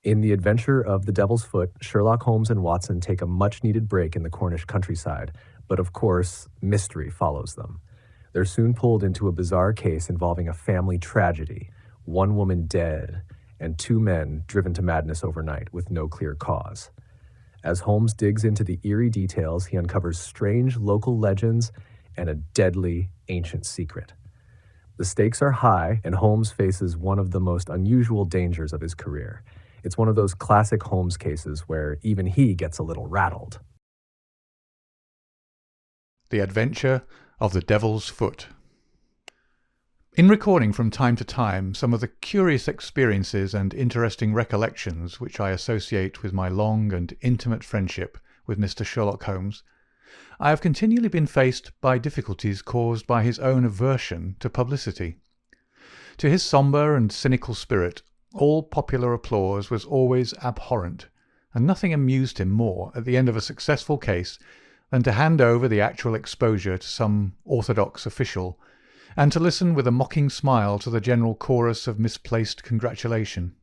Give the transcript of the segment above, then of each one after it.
In The Adventure of the Devil's Foot, Sherlock Holmes and Watson take a much-needed break in the Cornish countryside, but of course, mystery follows them. They're soon pulled into a bizarre case involving a family tragedy, one woman dead, and two men driven to madness overnight with no clear cause. As Holmes digs into the eerie details, he uncovers strange local legends and a deadly ancient secret. The stakes are high, and Holmes faces one of the most unusual dangers of his career. It's one of those classic Holmes cases where even he gets a little rattled. The Adventure of the Devil's Foot. In recording from time to time some of the curious experiences and interesting recollections which I associate with my long and intimate friendship with Mr. Sherlock Holmes, I have continually been faced by difficulties caused by his own aversion to publicity. To his sombre and cynical spirit, all popular applause was always abhorrent, and nothing amused him more at the end of a successful case than to hand over the actual exposure to some orthodox official, and to listen with a mocking smile to the general chorus of misplaced congratulation.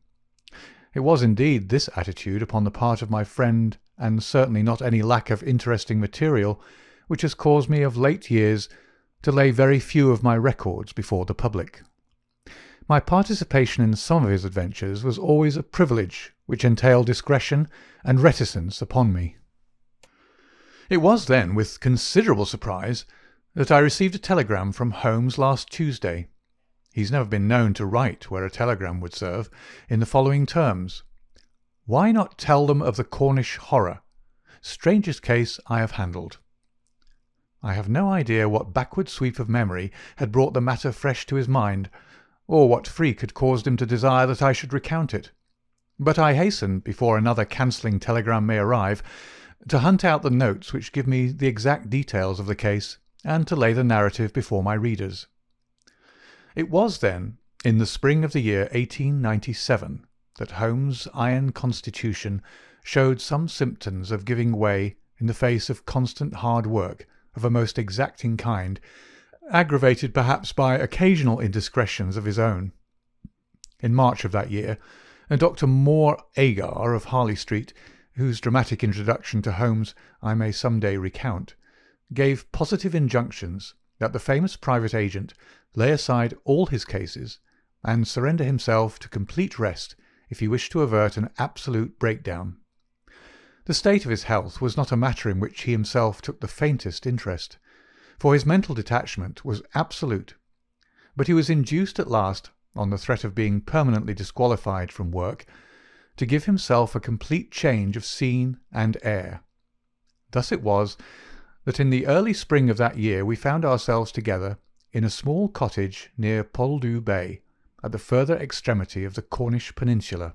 It was indeed this attitude upon the part of my friend, and certainly not any lack of interesting material, which has caused me of late years to lay very few of my records before the public. My participation in some of his adventures was always a privilege which entailed discretion and reticence upon me. It was then with considerable surprise that I received a telegram from Holmes last Tuesday. He's never been known to write where a telegram would serve, in the following terms: "Why not tell them of the Cornish horror? Strangest case I have handled." I have no idea what backward sweep of memory had brought the matter fresh to his mind, or what freak had caused him to desire that I should recount it. But I hasten, before another cancelling telegram may arrive, to hunt out the notes which give me the exact details of the case, and to lay the narrative before my readers. It was, then, in the spring of the year 1897, that Holmes' iron constitution showed some symptoms of giving way in the face of constant hard work of a most exacting kind, aggravated perhaps by occasional indiscretions of his own. In March of that year, Dr. Moore Agar of Harley Street, whose dramatic introduction to Holmes I may some day recount, gave positive injunctions that the famous private agent lay aside all his cases and surrender himself to complete rest if he wished to avert an absolute breakdown. The state of his health was not a matter in which he himself took the faintest interest, for his mental detachment was absolute, but he was induced at last, on the threat of being permanently disqualified from work, to give himself a complete change of scene and air. Thus it was that in the early spring of that year we found ourselves together in a small cottage near Poldhu Bay, at the further extremity of the Cornish peninsula.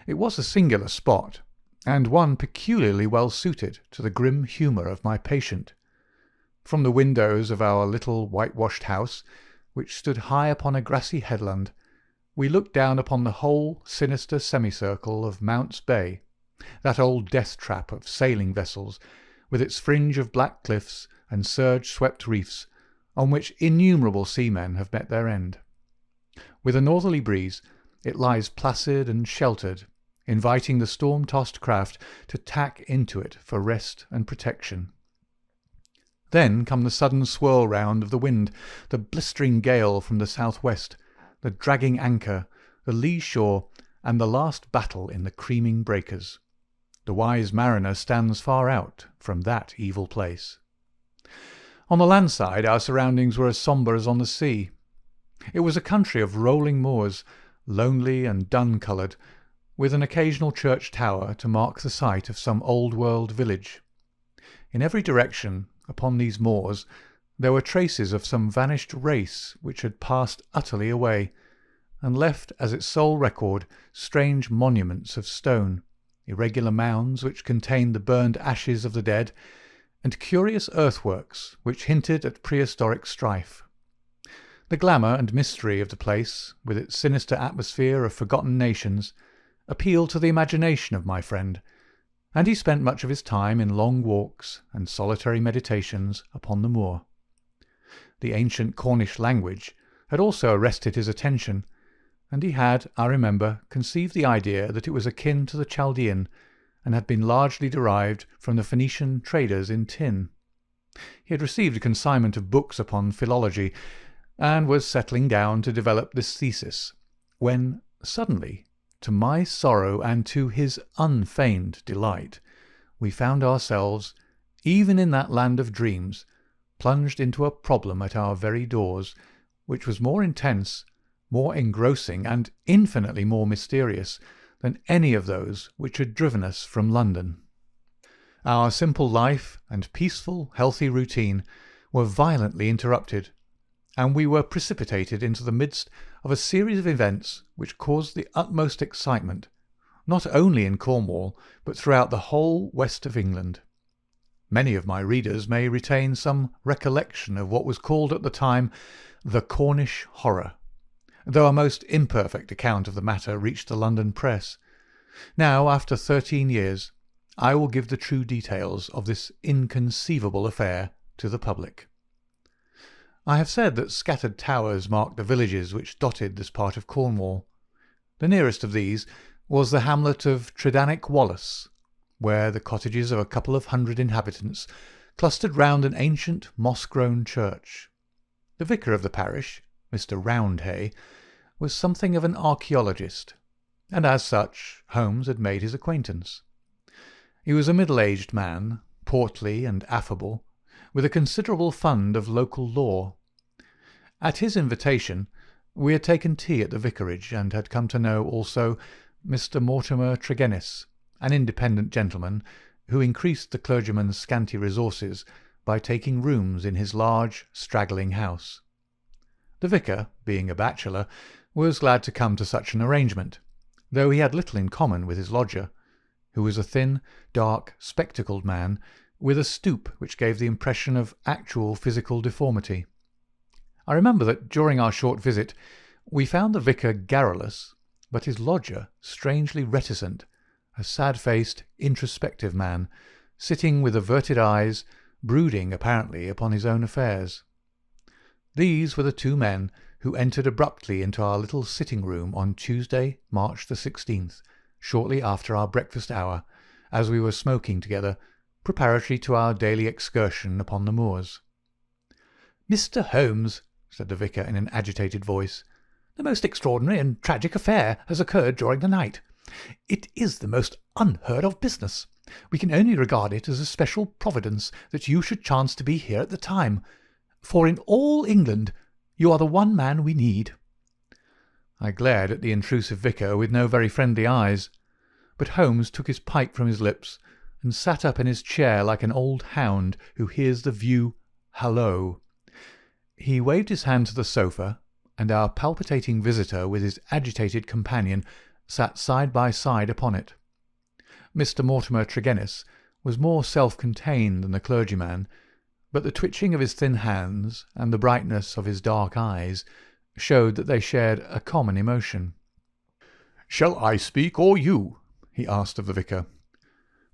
It was a singular spot, and one peculiarly well suited to the grim humour of my patient. From the windows of our little whitewashed house, which stood high upon a grassy headland, we looked down upon the whole sinister semicircle of Mounts Bay, that old death-trap of sailing vessels, with its fringe of black cliffs and surge-swept reefs, on which innumerable seamen have met their end. With a northerly breeze, it lies placid and sheltered, inviting the storm-tossed craft to tack into it for rest and protection. Then come the sudden swirl-round of the wind, the blistering gale from the south-west, the dragging anchor, the lee shore, and the last battle in the creaming breakers. The wise mariner stands far out from that evil place. On the land side our surroundings were as sombre as on the sea. It was a country of rolling moors, lonely and dun-coloured, with an occasional church tower to mark the site of some old-world village. In every direction, upon these moors, there were traces of some vanished race which had passed utterly away, and left as its sole record strange monuments of stone, irregular mounds which contained the burned ashes of the dead, and curious earthworks which hinted at prehistoric strife. The glamour and mystery of the place, with its sinister atmosphere of forgotten nations, appealed to the imagination of my friend, and he spent much of his time in long walks and solitary meditations upon the moor. The ancient Cornish language had also arrested his attention, and he had, I remember, conceived the idea that it was akin to the Chaldean, and had been largely derived from the Phoenician traders in tin. He had received a consignment of books upon philology, and was settling down to develop this thesis, when suddenly, to my sorrow and to his unfeigned delight, we found ourselves, even in that land of dreams, plunged into a problem at our very doors, which was more intense, more engrossing, and infinitely more mysterious than any of those which had driven us from London. Our simple life and peaceful, healthy routine were violently interrupted, and we were precipitated into the midst of a series of events which caused the utmost excitement, not only in Cornwall, but throughout the whole west of England. Many of my readers may retain some recollection of what was called at the time the Cornish horror, though a most imperfect account of the matter reached the London press. Now, after 13 years, I will give the true details of this inconceivable affair to the public. I have said that scattered towers marked the villages which dotted this part of Cornwall. The nearest of these was the hamlet of Tregennis Wallace, where the cottages of a couple of hundred inhabitants clustered round an ancient moss-grown church. The vicar of the parish, Mr. Roundhay, was something of an archaeologist, and as such Holmes had made his acquaintance. He was a middle-aged man, portly and affable, with a considerable fund of local lore. At his invitation we had taken tea at the vicarage, and had come to know also Mr. Mortimer Tregennis, an independent gentleman who increased the clergyman's scanty resources by taking rooms in his large, straggling house. The vicar, being a bachelor, was glad to come to such an arrangement, though he had little in common with his lodger, who was a thin, dark, spectacled man, with a stoop which gave the impression of actual physical deformity. I remember that during our short visit we found the vicar garrulous, but his lodger strangely reticent, a sad-faced, introspective man, sitting with averted eyes, brooding apparently upon his own affairs. These were the two men who entered abruptly into our little sitting-room on Tuesday, March the 16th, shortly after our breakfast hour, as we were smoking together, preparatory to our daily excursion upon the moors. "Mr. Holmes," said the vicar in an agitated voice, "the most extraordinary and tragic affair has occurred during the night. It is the most unheard-of business. We can only regard it as a special providence that you should chance to be here at the time, for in all England you are the one man we need." I glared at the intrusive vicar with no very friendly eyes, but Holmes took his pipe from his lips and sat up in his chair like an old hound who hears the view hallo. He waved his hand to the sofa, and our palpitating visitor with his agitated companion sat side by side upon it. Mr. Mortimer Tregennis was more self-contained than the clergyman, but the twitching of his thin hands and the brightness of his dark eyes showed that they shared a common emotion. "Shall I speak or you?" he asked of the vicar.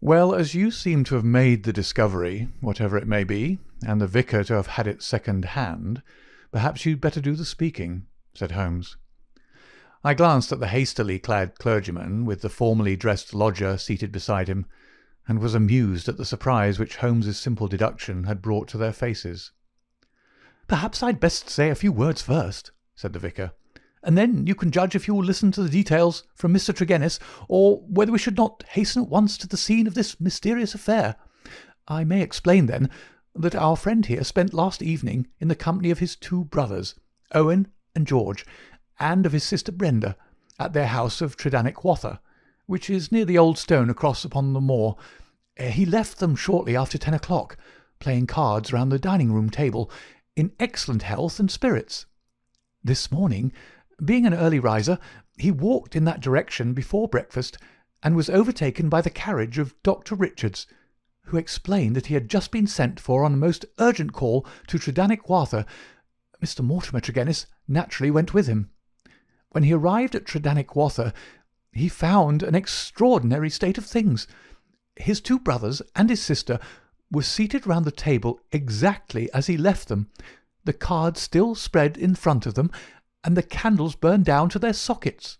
"Well, as you seem to have made the discovery, whatever it may be, and the vicar to have had it second-hand, perhaps you'd better do the speaking," said Holmes. I glanced at the hastily clad clergyman with the formally dressed lodger seated beside him, and was amused at the surprise which Holmes's simple deduction had brought to their faces. "Perhaps I'd best say a few words first," said the vicar, "and then you can judge if you will listen to the details from Mr. Tregennis, or whether we should not hasten at once to the scene of this mysterious affair. I may explain, then, that our friend here spent last evening in the company of his two brothers, Owen and George, and of his sister Brenda, at their house of Tregennis Wallace, which is near the old stone across upon the moor. He left them shortly after 10 o'clock, playing cards round the dining-room table, in excellent health and spirits. This morning, being an early riser, he walked in that direction before breakfast, and was overtaken by the carriage of Dr. Richards, who explained that he had just been sent for on a most urgent call to Tregennis Wallace. Mr. Mortimer Tregennis naturally went with him. When he arrived at Tregennis Wallace, he found an extraordinary state of things. His two brothers and his sister were seated round the table exactly as he left them, the cards still spread in front of them, and the candles burned down to their sockets.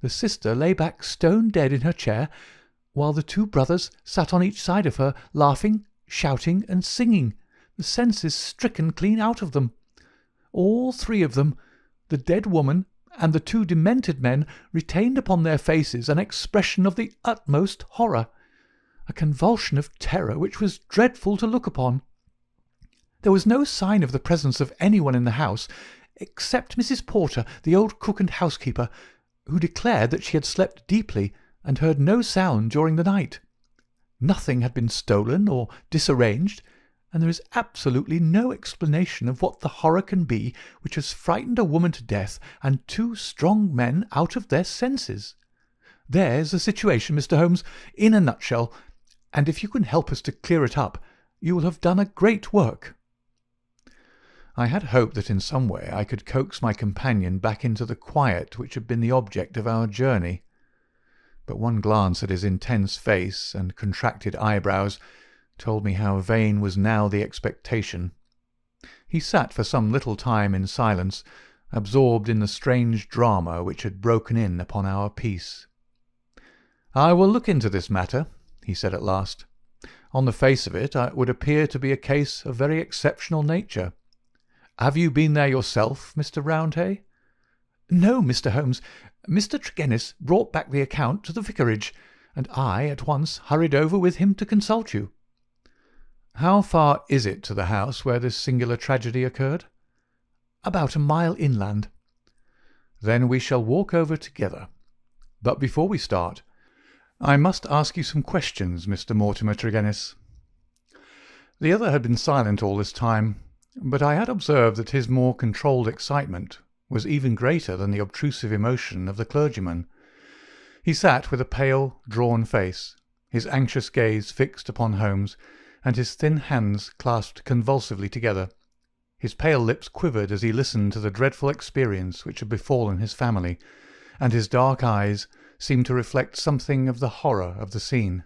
The sister lay back stone dead in her chair, while the two brothers sat on each side of her, laughing, shouting, and singing, the senses stricken clean out of them. All three of them, the dead woman and the two demented men, retained upon their faces an expression of the utmost horror, a convulsion of terror which was dreadful to look upon. There was no sign of the presence of anyone in the house, except Mrs. Porter, the old cook and housekeeper, who declared that she had slept deeply and heard no sound during the night. Nothing had been stolen or disarranged, and there is absolutely no explanation of what the horror can be which has frightened a woman to death and two strong men out of their senses. There's the situation, Mr. Holmes, in a nutshell, and if you can help us to clear it up, you will have done a great work." I had hoped that in some way I could coax my companion back into the quiet which had been the object of our journey, but one glance at his intense face and contracted eyebrows told me how vain was now the expectation. He sat for some little time in silence, absorbed in the strange drama which had broken in upon our peace. "I will look into this matter," he said at last. "On the face of it would appear to be a case of very exceptional nature. Have you been there yourself, Mr. Roundhay?" "No, Mr. Holmes. Mr. Tregennis brought back the account to the vicarage, and I at once hurried over with him to consult you." "How far is it to the house where this singular tragedy occurred?" "About a mile inland." "Then we shall walk over together. But before we start, I must ask you some questions, Mr. Mortimer Tregennis." The other had been silent all this time, but I had observed that his more controlled excitement was even greater than the obtrusive emotion of the clergyman. He sat with a pale, drawn face, his anxious gaze fixed upon Holmes, and his thin hands clasped convulsively together. His pale lips quivered as he listened to the dreadful experience which had befallen his family, and his dark eyes seemed to reflect something of the horror of the scene.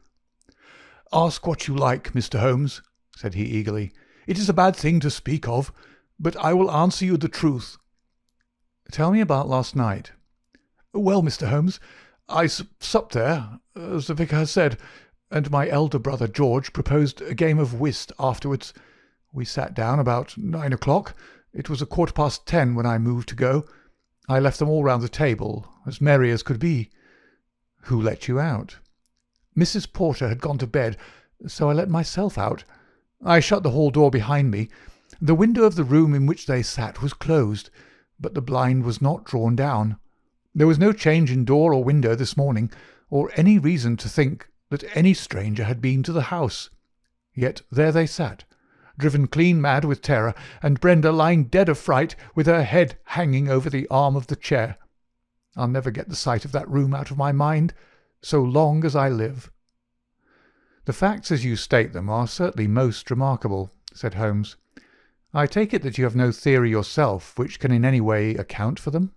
"Ask what you like, Mr. Holmes," said he eagerly. "It is a bad thing to speak of, but I will answer you the truth." "Tell me about last night." "Well, Mr. Holmes, I supped there, as the vicar has said, and my elder brother George proposed a game of whist afterwards. We sat down about 9 o'clock. It was 10:15 when I moved to go. I left them all round the table, as merry as could be." "Who let you out?" "Mrs. Porter had gone to bed, so I let myself out. I shut the hall door behind me. The window of the room in which they sat was closed, but the blind was not drawn down. There was no change in door or window this morning, or any reason to think that any stranger had been to the house. Yet there they sat, driven clean mad with terror, and Brenda lying dead of fright, with her head hanging over the arm of the chair. I'll never get the sight of that room out of my mind, so long as I live." "The facts as you state them are certainly most remarkable," said Holmes. "I take it that you have no theory yourself which can in any way account for them?"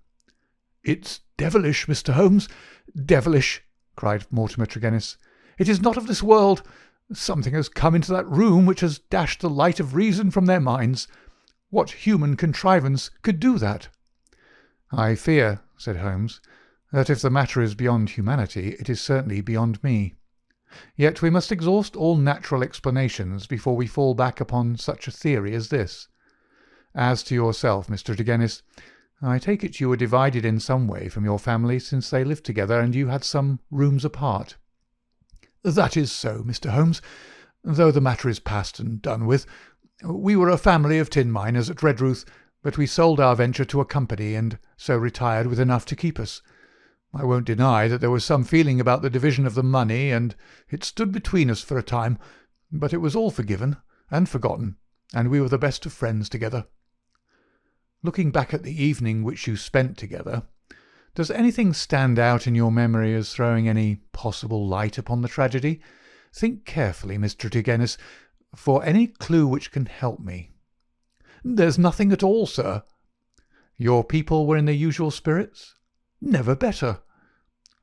"It's devilish, Mr. Holmes, devilish," cried Mortimer Tregennis. "It is not of this world. Something has come into that room which has dashed the light of reason from their minds. What human contrivance could do that?" "I fear," said Holmes, "that if the matter is beyond humanity, it is certainly beyond me. Yet we must exhaust all natural explanations before we fall back upon such a theory as this. As to yourself, Mr. Tregennis, I take it you were divided in some way from your family since they lived together, and you had some rooms apart." "That is so, Mr. Holmes, though the matter is past and done with. We were a family of tin miners at Redruth, but we sold our venture to a company, and so retired with enough to keep us. I won't deny that there was some feeling about the division of the money, and it stood between us for a time, but it was all forgiven and forgotten, and we were the best of friends together." "Looking back at the evening which you spent together, does anything stand out in your memory as throwing any possible light upon the tragedy? Think carefully, Mr. Tregennis, for any clue which can help me." "There's nothing at all, sir." "Your people were in their usual spirits?" "Never better."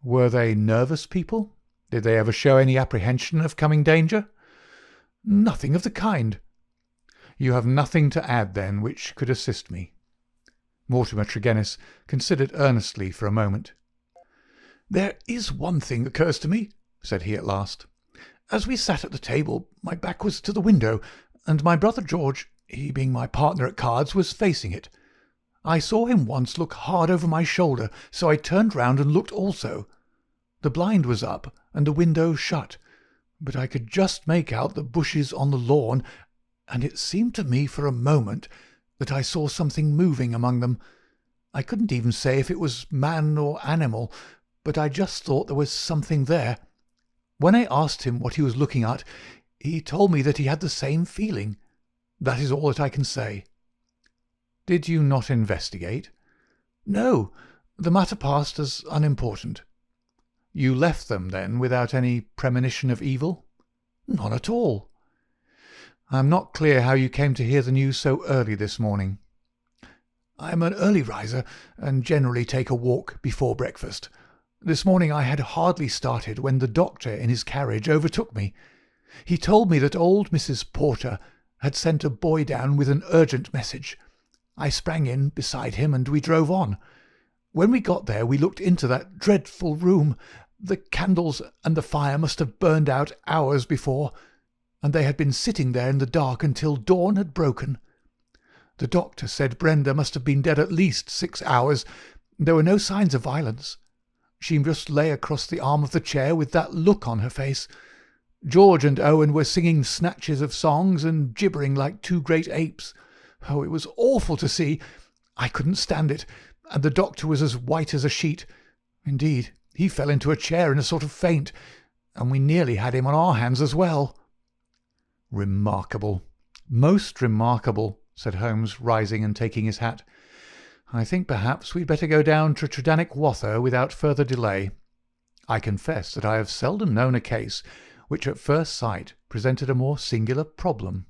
"Were they nervous people? Did they ever show any apprehension of coming danger?" "Nothing of the kind." "You have nothing to add, then, which could assist me?" Mortimer Tregennis considered earnestly for a moment. "There is one thing occurs to me," said he at last. "As we sat at the table, my back was to the window, and my brother George, he being my partner at cards, was facing it. I saw him once look hard over my shoulder, so I turned round and looked also. The blind was up and the window shut, but I could just make out the bushes on the lawn, and it seemed to me for a moment that I saw something moving among them. I couldn't even say if it was man or animal, but I just thought there was something there. When I asked him what he was looking at, he told me that he had the same feeling. That is all that I can say." "Did you not investigate?" "No, the matter passed as unimportant." "You left them, then, without any premonition of evil?" "None at all." "I am not clear how you came to hear the news so early this morning." "I am an early riser, and generally take a walk before breakfast. This morning I had hardly started when the doctor in his carriage overtook me. He told me that old Mrs. Porter had sent a boy down with an urgent message. I sprang in beside him and we drove on. When we got there we looked into that dreadful room. The candles and the fire must have burned out hours before, and they had been sitting there in the dark until dawn had broken. The doctor said Brenda must have been dead at least 6 hours. There were no signs of violence. She just lay across the arm of the chair with that look on her face. George and Owen were singing snatches of songs and gibbering like two great apes. Oh, it was awful to see. I couldn't stand it, and the doctor was as white as a sheet. Indeed, he fell into a chair in a sort of faint, and we nearly had him on our hands as well." "Remarkable, most remarkable," said Holmes, rising and taking his hat. "I think perhaps we'd better go down to Tregennis Wather without further delay. I confess that I have seldom known a case which at first sight presented a more singular problem."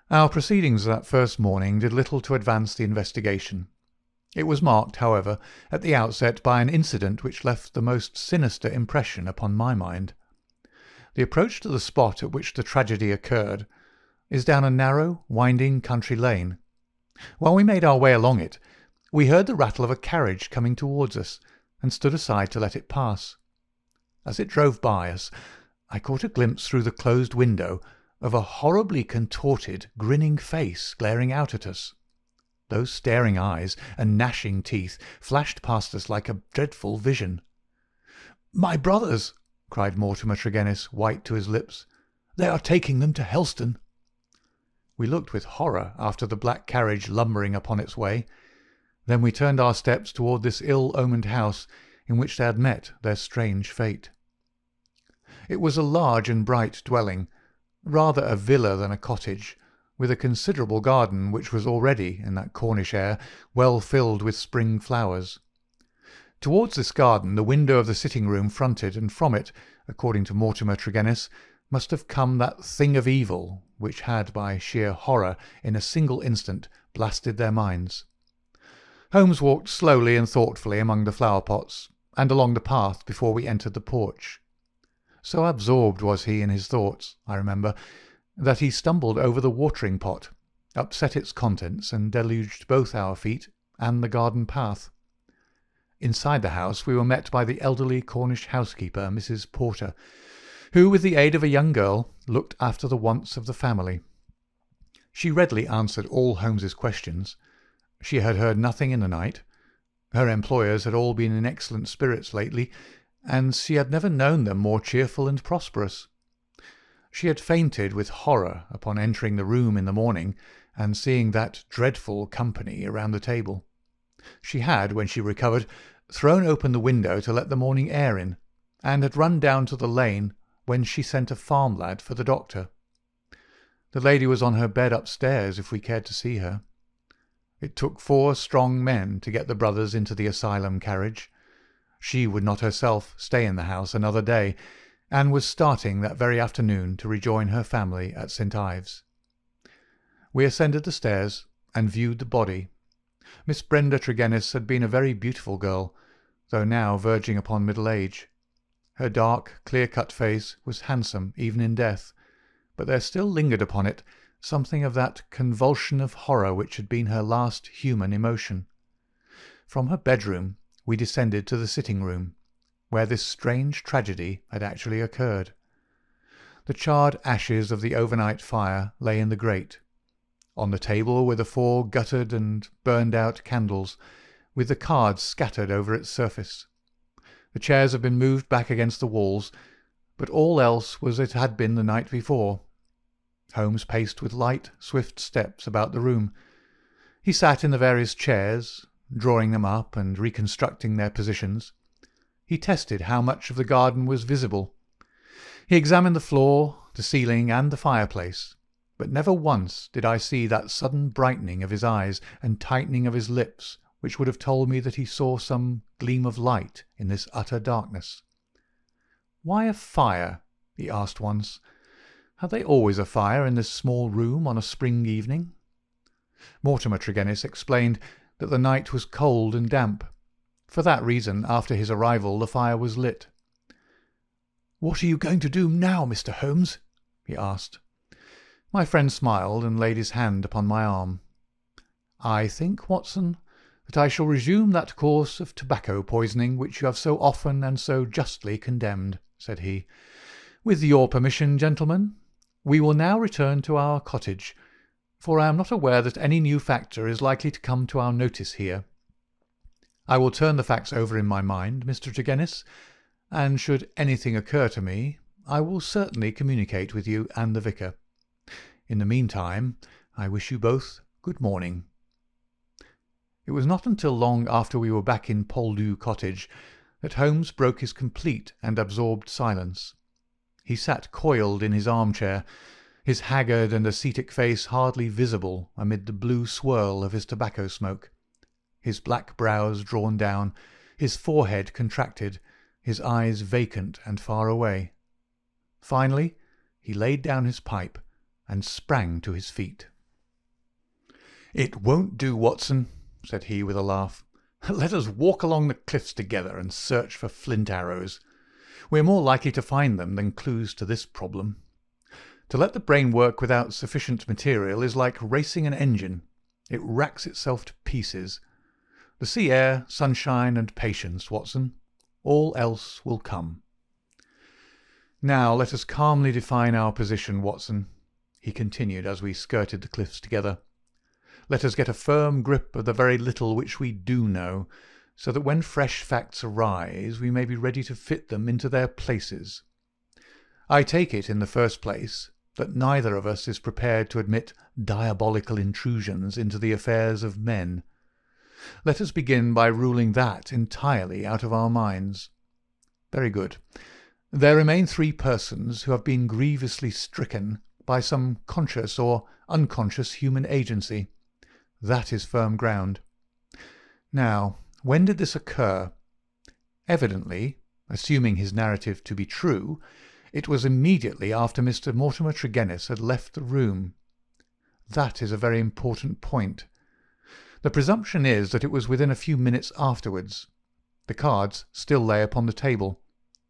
Our proceedings that first morning did little to advance the investigation. It was marked, however, at the outset by an incident which left the most sinister impression upon my mind. The approach to the spot at which the tragedy occurred is down a narrow, winding country lane. While we made our way along it, we heard the rattle of a carriage coming towards us, and stood aside to let it pass. As it drove by us, I caught a glimpse through the closed window of a horribly contorted, grinning face glaring out at us. Those staring eyes and gnashing teeth flashed past us like a dreadful vision. "My brothers!" cried Mortimer Tregennis, white to his lips. "They are taking them to Helston." We looked with horror after the black carriage lumbering upon its way. Then we turned our steps toward this ill-omened house in which they had met their strange fate. It was a large and bright dwelling, rather a villa than a cottage, with a considerable garden which was already, in that Cornish air, well filled with spring flowers. Towards this garden the window of the sitting-room fronted, and from it, according to Mortimer Tregennis, must have come that thing of evil which had, by sheer horror, in a single instant, blasted their minds. Holmes walked slowly and thoughtfully among the flower-pots, and along the path before we entered the porch. So absorbed was he in his thoughts, I remember, that he stumbled over the watering-pot, upset its contents, and deluged both our feet and the garden path. Inside the house we were met by the elderly Cornish housekeeper, Mrs. Porter, who, with the aid of a young girl, looked after the wants of the family. She readily answered all Holmes's questions. She had heard nothing in the night. Her employers had all been in excellent spirits lately, and she had never known them more cheerful and prosperous. She had fainted with horror upon entering the room in the morning and seeing that dreadful company around the table. She had, when she recovered, thrown open the window to let the morning air in, and had run down to the lane when she sent a farm lad for the doctor. The lady was on her bed upstairs if we cared to see her. It took 4 strong men to get the brothers into the asylum carriage. She would not herself stay in the house another day, and was starting that very afternoon to rejoin her family at St. Ives. We ascended the stairs and viewed the body. Miss Brenda Tregennis had been a very beautiful girl, though now verging upon middle age. Her dark, clear-cut face was handsome even in death, but there still lingered upon it something of that convulsion of horror which had been her last human emotion. From her bedroom we descended to the sitting-room, where this strange tragedy had actually occurred. The charred ashes of the overnight fire lay in the grate. On the table were the 4 guttered and burned-out candles, with the cards scattered over its surface. The chairs had been moved back against the walls, but all else was as it had been the night before. Holmes paced with light, swift steps about the room. He sat in the various chairs, drawing them up and reconstructing their positions. He tested how much of the garden was visible. He examined the floor, the ceiling, and the fireplace, but never once did I see that sudden brightening of his eyes and tightening of his lips which would have told me that he saw some gleam of light in this utter darkness. "Why a fire?" he asked once. "Had they always a fire in this small room on a spring evening?" Mortimer Tregennis explained that the night was cold and damp. For that reason, after his arrival, the fire was lit. "What are you going to do now, Mr. Holmes?" he asked. My friend smiled and laid his hand upon my arm. "I think, Watson, that I shall resume that course of tobacco poisoning which you have so often and so justly condemned," said he. "With your permission, gentlemen, we will now return to our cottage, for I am not aware that any new factor is likely to come to our notice here. I will turn the facts over in my mind, Mr. Tregennis, and should anything occur to me, I will certainly communicate with you and the vicar. In the meantime, I wish you both good morning." It was not until long after we were back in Poldhu Cottage that Holmes broke his complete and absorbed silence. He sat coiled in his armchair, his haggard and ascetic face hardly visible amid the blue swirl of his tobacco smoke, his black brows drawn down, his forehead contracted, his eyes vacant and far away. Finally, he laid down his pipe and sprang to his feet. "It won't do, Watson," said he with a laugh. "Let us walk along the cliffs together and search for flint arrows. We are more likely to find them than clues to this problem. To let the brain work without sufficient material is like racing an engine. It racks itself to pieces. The sea air, sunshine, and patience, Watson. All else will come. Now let us calmly define our position, Watson," he continued as we skirted the cliffs together. "Let us get a firm grip of the very little which we do know, so that when fresh facts arise we may be ready to fit them into their places. I take it, in the first place, that neither of us is prepared to admit diabolical intrusions into the affairs of men. Let us begin by ruling that entirely out of our minds. Very good. There remain 3 persons who have been grievously stricken by some conscious or unconscious human agency. That is firm ground. Now, when did this occur? Evidently, assuming his narrative to be true, it was immediately after Mr. Mortimer Tregennis had left the room. That is a very important point. The presumption is that it was within a few minutes afterwards. The cards still lay upon the table.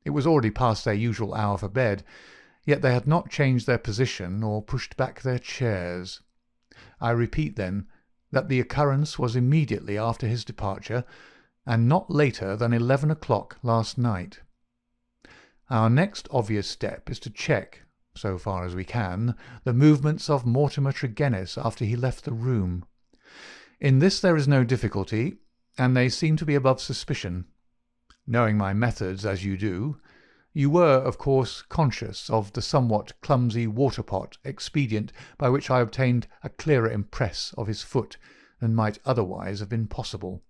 It was already past their usual hour for bed, yet they had not changed their position or pushed back their chairs. I repeat, then, that the occurrence was immediately after his departure, and not later than 11 o'clock last night. Our next obvious step is to check, so far as we can, the movements of Mortimer Tregennis after he left the room. In this there is no difficulty, and they seem to be above suspicion. Knowing my methods as you do, you were, of course, conscious of the somewhat clumsy water-pot expedient by which I obtained a clearer impress of his foot than might otherwise have been possible.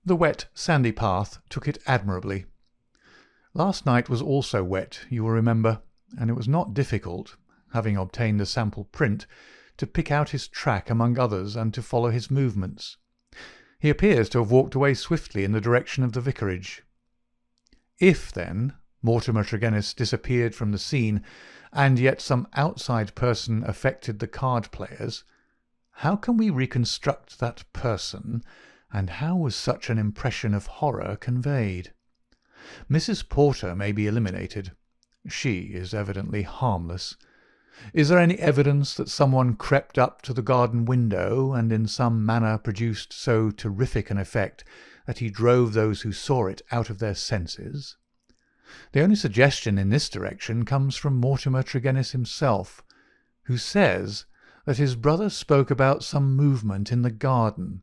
The wet, sandy path took it admirably. Last night was also wet, you will remember, and it was not difficult, having obtained a sample print, to pick out his track among others and to follow his movements. He appears to have walked away swiftly in the direction of the vicarage. If, then, Mortimer Tregennis disappeared from the scene, and yet some outside person affected the card-players, how can we reconstruct that person, and how was such an impression of horror conveyed? Mrs. Porter may be eliminated. She is evidently harmless. Is there any evidence that someone crept up to the garden window and in some manner produced so terrific an effect that he drove those who saw it out of their senses? The only suggestion in this direction comes from Mortimer Tregennis himself, who says that his brother spoke about some movement in the garden.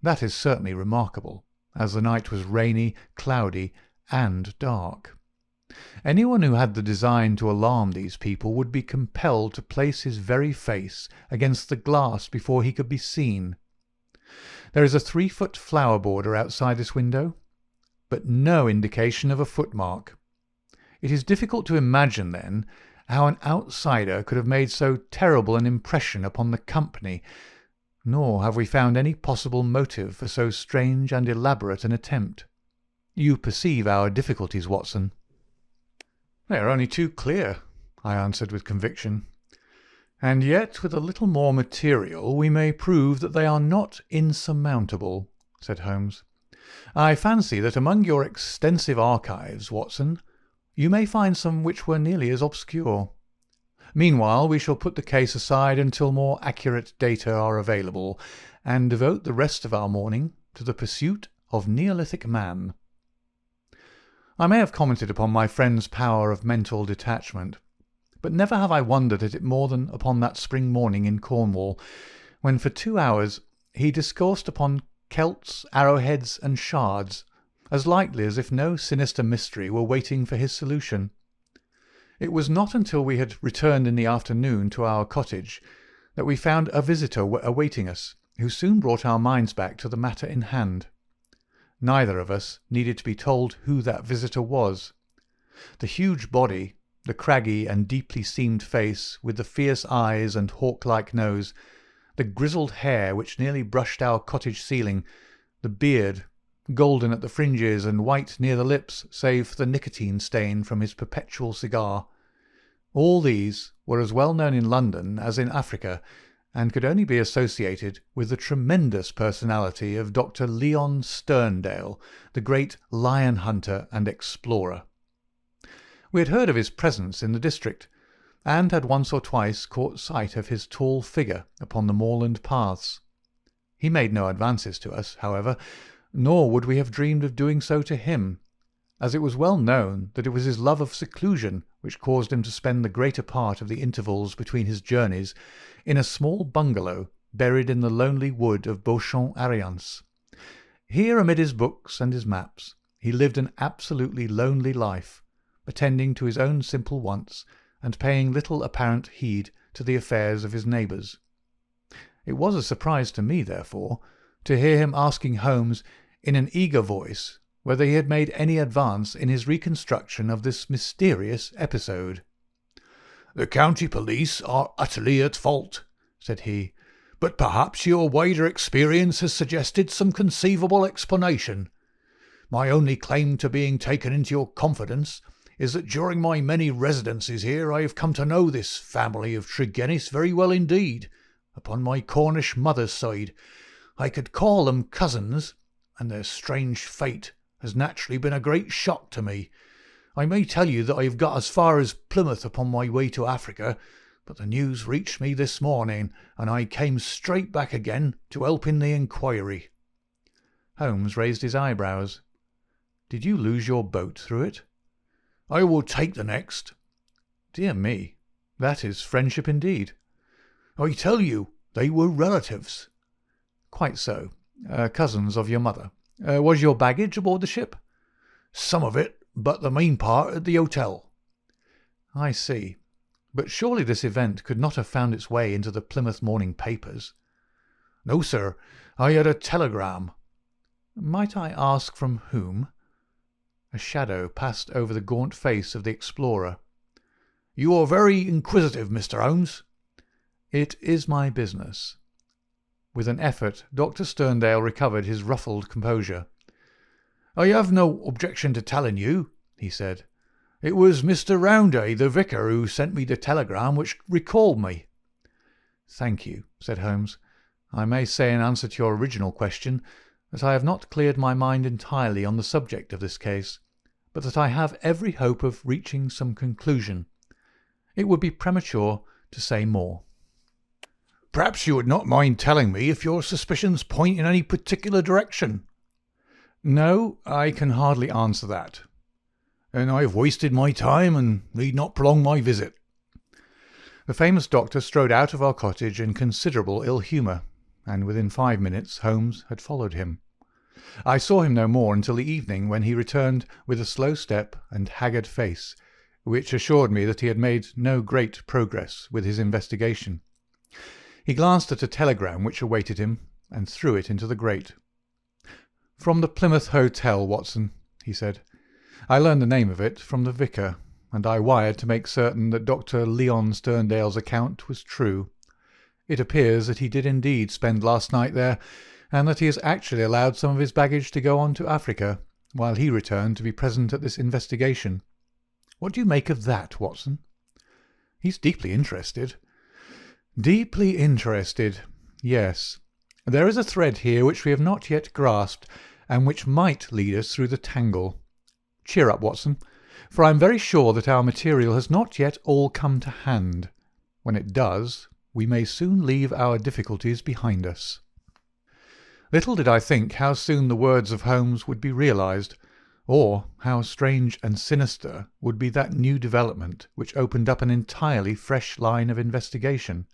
That is certainly remarkable, as the night was rainy, cloudy, and dark. Anyone who had the design to alarm these people would be compelled to place his very face against the glass before he could be seen. There is a 3-foot flower border outside this window, but no indication of a footmark. It is difficult to imagine, then, how an outsider could have made so terrible an impression upon the company, nor have we found any possible motive for so strange and elaborate an attempt. You perceive our difficulties, Watson. "They are only too clear," I answered with conviction. "And yet, with a little more material, we may prove that they are not insurmountable," said Holmes. "I fancy that among your extensive archives, Watson, you may find some which were nearly as obscure. Meanwhile, we shall put the case aside until more accurate data are available, and devote the rest of our morning to the pursuit of Neolithic man." I may have commented upon my friend's power of mental detachment, but never have I wondered at it more than upon that spring morning in Cornwall, when for 2 hours he discoursed upon celts, arrowheads, and shards, as lightly as if no sinister mystery were waiting for his solution. It was not until we had returned in the afternoon to our cottage that we found a visitor awaiting us, who soon brought our minds back to the matter in hand. Neither of us needed to be told who that visitor was. The huge body, the craggy and deeply seamed face with the fierce eyes and hawk-like nose, the grizzled hair which nearly brushed our cottage ceiling, the beard, golden at the fringes and white near the lips save for the nicotine stain from his perpetual cigar. All these were as well known in London as in Africa, and could only be associated with the tremendous personality of Dr. Leon Sterndale, the great lion hunter and explorer. We had heard of his presence in the district, and had once or twice caught sight of his tall figure upon the moorland paths. He made no advances to us, however, nor would we have dreamed of doing so to him, as it was well known that it was his love of seclusion which caused him to spend the greater part of the intervals between his journeys in a small bungalow buried in the lonely wood of Beauchamp-Ariens. Here, amid his books and his maps, he lived an absolutely lonely life, attending to his own simple wants and paying little apparent heed to the affairs of his neighbours. It was a surprise to me, therefore, to hear him asking Holmes in an eager voice whether he had made any advance in his reconstruction of this mysterious episode. "The county police are utterly at fault," said he, "but perhaps your wider experience has suggested some conceivable explanation. My only claim to being taken into your confidence is that during my many residences here I have come to know this family of Tregennis very well indeed. Upon my Cornish mother's side, I could call them cousins, and their strange fate has naturally been a great shock to me. I may tell you that I have got as far as Plymouth upon my way to Africa, but the news reached me this morning, and I came straight back again to help in the inquiry." Holmes raised his eyebrows. "Did you lose your boat through it?" "I will take the next." "Dear me, that is friendship indeed." "I tell you, they were relatives." "Quite so. Cousins of your mother. Was your baggage aboard the ship?" "Some of it, but the main part at the hotel." "I see. But surely this event could not have found its way into the Plymouth morning papers?" "No, sir. I had a telegram." "Might I ask from whom?" A shadow passed over the gaunt face of the explorer. "You are very inquisitive, Mr. Holmes." "It is my business." With an effort, Dr. Sterndale recovered his ruffled composure. "I have no objection to telling you," he said. "It was Mr. Rounday, the vicar, who sent me the telegram which recalled me." "Thank you," said Holmes. "I may say in answer to your original question that I have not cleared my mind entirely on the subject of this case, but that I have every hope of reaching some conclusion. It would be premature to say more. "Perhaps you would not mind telling me if your suspicions point in any particular direction?" "No, I can hardly answer that." "Then I have wasted my time and need not prolong my visit." The famous doctor strode out of our cottage in considerable ill humour, and within 5 minutes Holmes had followed him. I saw him no more until the evening, when he returned with a slow step and haggard face, which assured me that he had made no great progress with his investigation. He glanced at a telegram which awaited him, and threw it into the grate. "From the Plymouth Hotel, Watson," he said. "I learned the name of it from the vicar, and I wired to make certain that Dr. Leon Sterndale's account was true. It appears that he did indeed spend last night there, and that he has actually allowed some of his baggage to go on to Africa, while he returned to be present at this investigation. What do you make of that, Watson?" "He's deeply interested." "Deeply interested. Yes. There is a thread here which we have not yet grasped, and which might lead us through the tangle. Cheer up, Watson, for I am very sure that our material has not yet all come to hand. When it does, we may soon leave our difficulties behind us." Little did I think how soon the words of Holmes would be realized, or how strange and sinister would be that new development which opened up an entirely fresh line of investigation.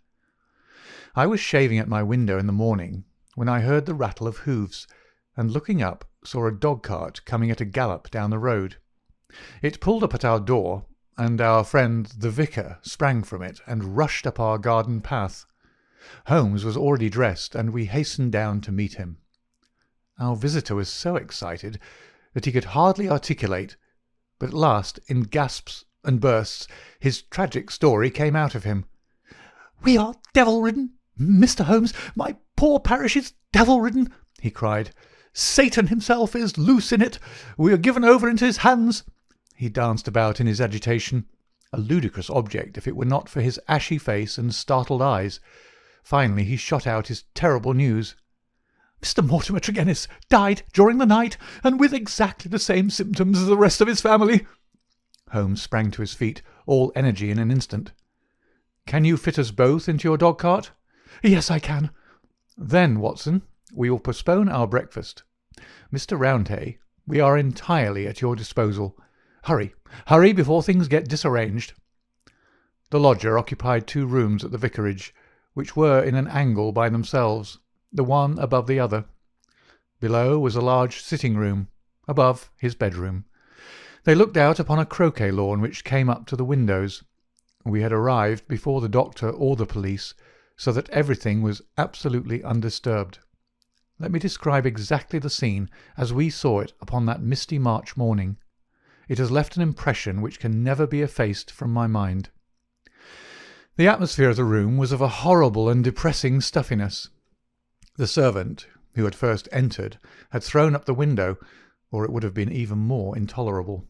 I was shaving at my window in the morning when I heard the rattle of hoofs, and looking up saw a dog-cart coming at a gallop down the road. It pulled up at our door, and our friend the vicar sprang from it and rushed up our garden path. Holmes was already dressed, and we hastened down to meet him. Our visitor was so excited that he could hardly articulate, but at last, in gasps and bursts, his tragic story came out of him. "We are devil-ridden, Mr. Holmes. My poor parish is devil-ridden," he cried. "Satan himself is loose in it. We are given over into his hands." He danced about in his agitation, a ludicrous object if it were not for his ashy face and startled eyes. Finally he shot out his terrible news. "Mr. Mortimer Tregennis died during the night, and with exactly the same symptoms as the rest of his family." Holmes sprang to his feet, all energy in an instant. "Can you fit us both into your dog-cart?" "Yes, I can." "Then, Watson, we will postpone our breakfast. Mr. Roundhay, we are entirely at your disposal. Hurry, hurry, before things get disarranged." The lodger occupied 2 rooms at the vicarage, which were in an angle by themselves, the one above the other. Below was a large sitting-room, above his bedroom. They looked out upon a croquet lawn which came up to the windows. We had arrived before the doctor or the police, so that everything was absolutely undisturbed. Let me describe exactly the scene as we saw it upon that misty March morning. It has left an impression which can never be effaced from my mind. The atmosphere of the room was of a horrible and depressing stuffiness. The servant, who had first entered, had thrown up the window, or it would have been even more intolerable.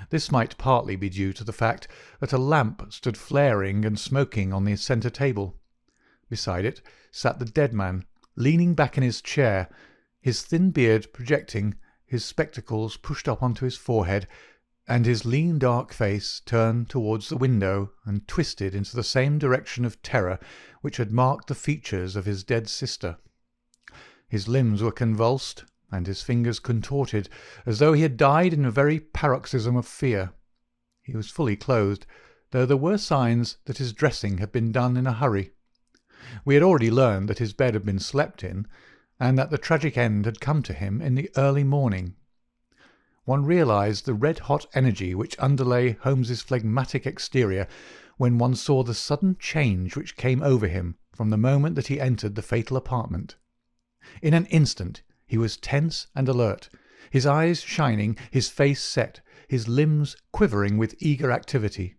This might partly be due to the fact that a lamp stood flaring and smoking on the centre table. Beside it sat the dead man, leaning back in his chair, his thin beard projecting, his spectacles pushed up onto his forehead, and his lean dark face turned towards the window and twisted into the same direction of terror which had marked the features of his dead sister. His limbs were convulsed, and his fingers contorted, as though he had died in a very paroxysm of fear. He was fully clothed, though there were signs that his dressing had been done in a hurry. We had already learned that his bed had been slept in, and that the tragic end had come to him in the early morning. One realized the red-hot energy which underlay Holmes's phlegmatic exterior when one saw the sudden change which came over him from the moment that he entered the fatal apartment. In an instant he was tense and alert, his eyes shining, his face set, his limbs quivering with eager activity.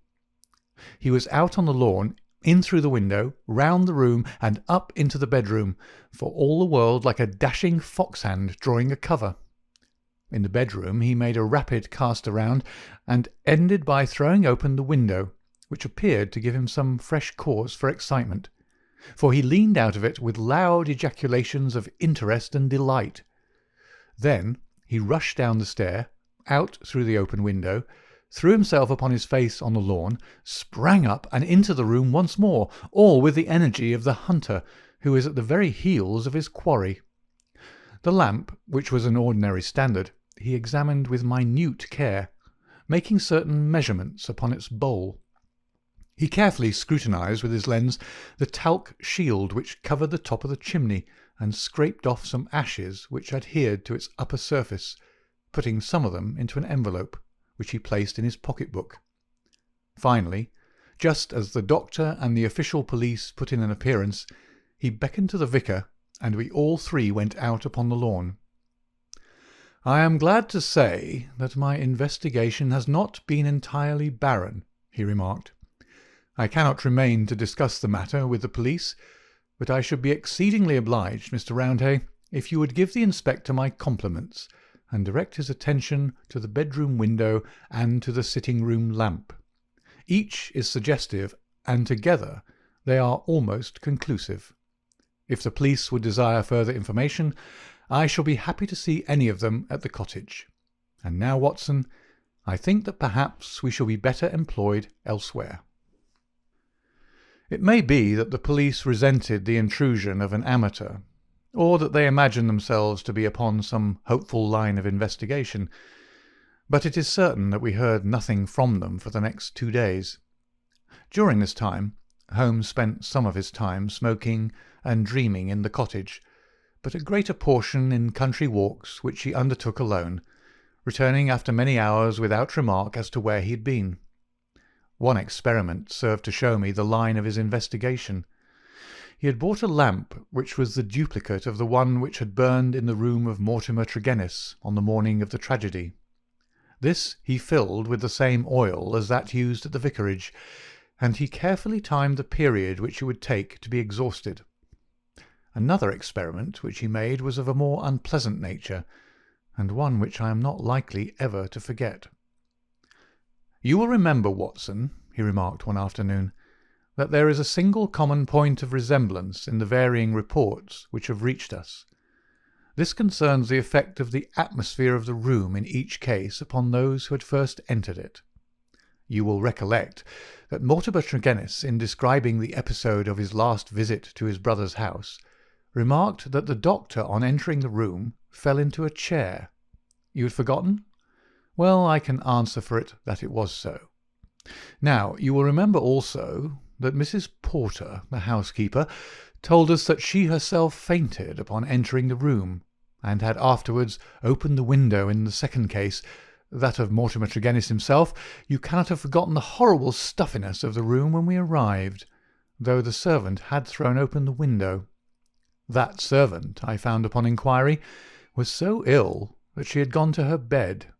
He was out on the lawn, in through the window, round the room, and up into the bedroom, for all the world like a dashing foxhound drawing a cover. In the bedroom he made a rapid cast around, and ended by throwing open the window, which appeared to give him some fresh cause for excitement, for he leaned out of it with loud ejaculations of interest and delight. Then he rushed down the stair, out through the open window, threw himself upon his face on the lawn, sprang up and into the room once more, all with the energy of the hunter who is at the very heels of his quarry. The lamp, which was an ordinary standard, he examined with minute care, making certain measurements upon its bowl. He carefully scrutinized with his lens the talc shield which covered the top of the chimney, and scraped off some ashes which adhered to its upper surface, putting some of them into an envelope, which he placed in his pocket-book. Finally, just as the doctor and the official police put in an appearance, he beckoned to the vicar, and we all three went out upon the lawn. "I am glad to say that my investigation has not been entirely barren," he remarked. "I cannot remain to discuss the matter with the police, but I should be exceedingly obliged, Mr. Roundhay, if you would give the inspector my compliments, and direct his attention to the bedroom window and to the sitting-room lamp. Each is suggestive, and together they are almost conclusive. If the police would desire further information, I shall be happy to see any of them at the cottage. And now, Watson, I think that perhaps we shall be better employed elsewhere." It may be that the police resented the intrusion of an amateur, or that they imagined themselves to be upon some hopeful line of investigation, but it is certain that we heard nothing from them for the next 2 days. During this time, Holmes spent some of his time smoking and dreaming in the cottage, but a greater portion in country walks which he undertook alone, returning after many hours without remark as to where he had been. One experiment served to show me the line of his investigation. He had bought a lamp which was the duplicate of the one which had burned in the room of Mortimer Tregennis on the morning of the tragedy. This he filled with the same oil as that used at the vicarage, and he carefully timed the period which it would take to be exhausted. Another experiment which he made was of a more unpleasant nature, and one which I am not likely ever to forget. "You will remember, Watson," he remarked one afternoon, "that there is a single common point of resemblance in the varying reports which have reached us. This concerns the effect of the atmosphere of the room in each case upon those who had first entered it. You will recollect that Mortimer Tregennis, in describing the episode of his last visit to his brother's house, remarked that the doctor, on entering the room, fell into a chair. You had forgotten? Well, I can answer for it that it was so. Now, you will remember also that Mrs. Porter, the housekeeper, told us that she herself fainted upon entering the room, and had afterwards opened the window in the second case, that of Mortimer Tregennis himself. You cannot have forgotten the horrible stuffiness of the room when we arrived, though the servant had thrown open the window. That servant, I found upon inquiry, was so ill that she had gone to her bed.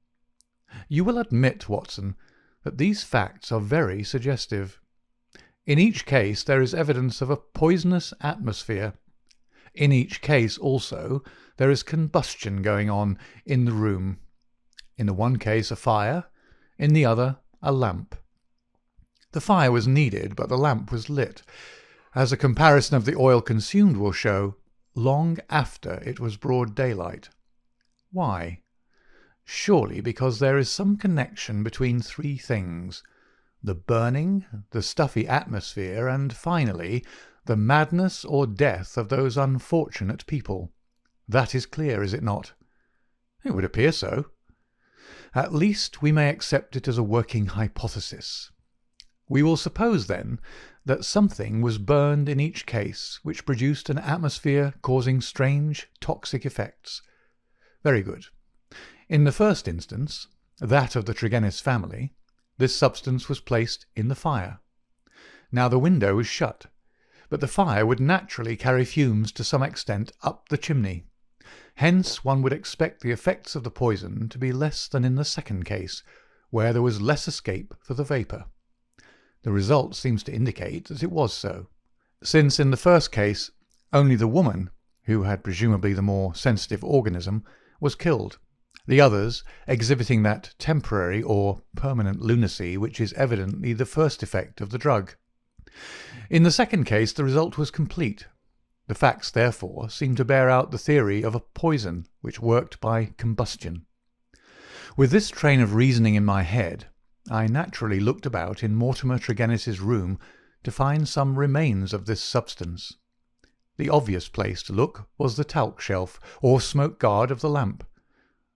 You will admit, Watson, that these facts are very suggestive. In each case there is evidence of a poisonous atmosphere. In each case, also, there is combustion going on in the room. In the one case a fire, in the other a lamp. The fire was needed, but the lamp was lit, as a comparison of the oil consumed will show, long after it was broad daylight. Why? Surely because there is some connection between three things: the burning, the stuffy atmosphere, and, finally, the madness or death of those unfortunate people. That is clear, is it not? It would appear so. At least we may accept it as a working hypothesis. We will suppose, then, that something was burned in each case which produced an atmosphere causing strange toxic effects. Very good. In the first instance, that of the Tregennis family, this substance was placed in the fire. Now the window was shut, but the fire would naturally carry fumes to some extent up the chimney. Hence one would expect the effects of the poison to be less than in the second case, where there was less escape for the vapour. The result seems to indicate that it was so, since in the first case only the woman, who had presumably the more sensitive organism, was killed, the others exhibiting that temporary or permanent lunacy which is evidently the first effect of the drug. In the second case the result was complete. The facts, therefore, seem to bear out the theory of a poison which worked by combustion. With this train of reasoning in my head, I naturally looked about in Mortimer Tregennis's room to find some remains of this substance. The obvious place to look was the talc shelf, or smoke guard of the lamp.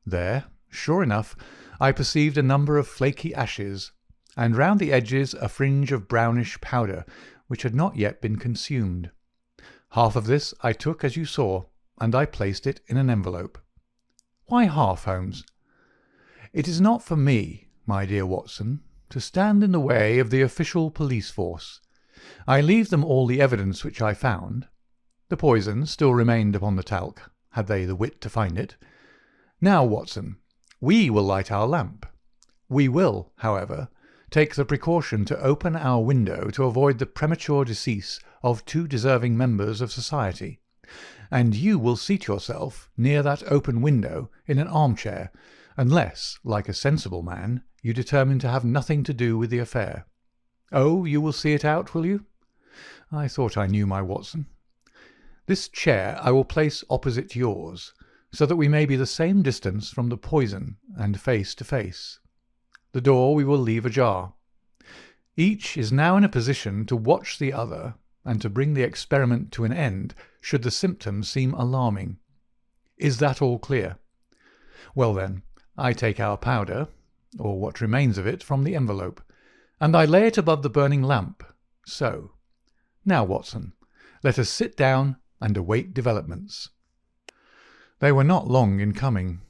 There, sure enough, I perceived a number of flaky ashes, and round the edges a fringe of brownish powder, which had not yet been consumed. Half of this I took as you saw, and I placed it in an envelope. Why half, Holmes? It is not for me, my dear Watson, to stand in the way of the official police force. I leave them all the evidence which I found. The poison still remained upon the talc, had they the wit to find it. Now, Watson, we will light our lamp. We will, however, take the precaution to open our window to avoid the premature decease of two deserving members of society, and you will seat yourself near that open window in an armchair, unless, like a sensible man, you determine to have nothing to do with the affair. Oh, you will see it out, will you? I thought I knew my Watson. This chair I will place opposite yours, so that we may be the same distance from the poison and face to face. The door we will leave ajar. Each is now in a position to watch the other and to bring the experiment to an end should the symptoms seem alarming. Is that all clear? Well then, I take our powder, or what remains of it, from the envelope, and I lay it above the burning lamp, so. Now, Watson, let us sit down and await developments. They were not long in coming.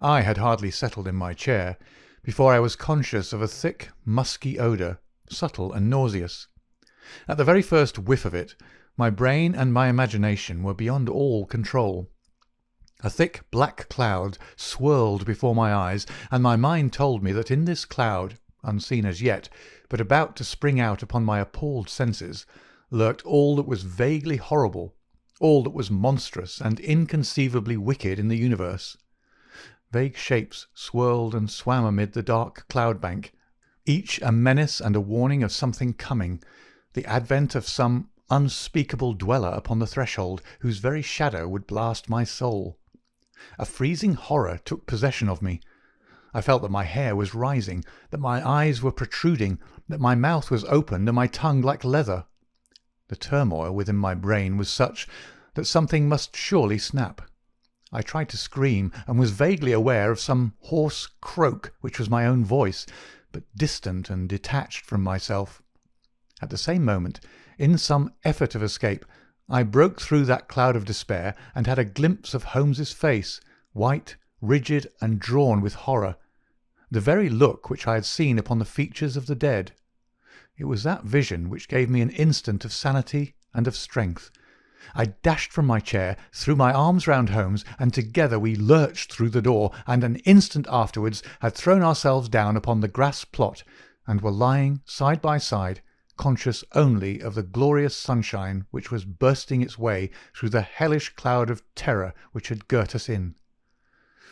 I had hardly settled in my chair before I was conscious of a thick, musky odour, subtle and nauseous. At the very first whiff of it, my brain and my imagination were beyond all control. A thick black cloud swirled before my eyes, and my mind told me that in this cloud, unseen as yet, but about to spring out upon my appalled senses, lurked all that was vaguely horrible, all that was monstrous and inconceivably wicked in the universe. Vague shapes swirled and swam amid the dark cloud-bank, each a menace and a warning of something coming, the advent of some unspeakable dweller upon the threshold, whose very shadow would blast my soul. A freezing horror took possession of me. I felt that my hair was rising, that my eyes were protruding, that my mouth was opened and my tongue like leather. The turmoil within my brain was such that something must surely snap. I tried to scream, and was vaguely aware of some hoarse croak which was my own voice, but distant and detached from myself. At the same moment, in some effort of escape, I broke through that cloud of despair and had a glimpse of Holmes's face, white, rigid, and drawn with horror, the very look which I had seen upon the features of the dead. It was that vision which gave me an instant of sanity and of strength. I dashed from my chair, threw my arms round Holmes, and together we lurched through the door, and an instant afterwards had thrown ourselves down upon the grass plot, and were lying side by side, conscious only of the glorious sunshine which was bursting its way through the hellish cloud of terror which had girt us in.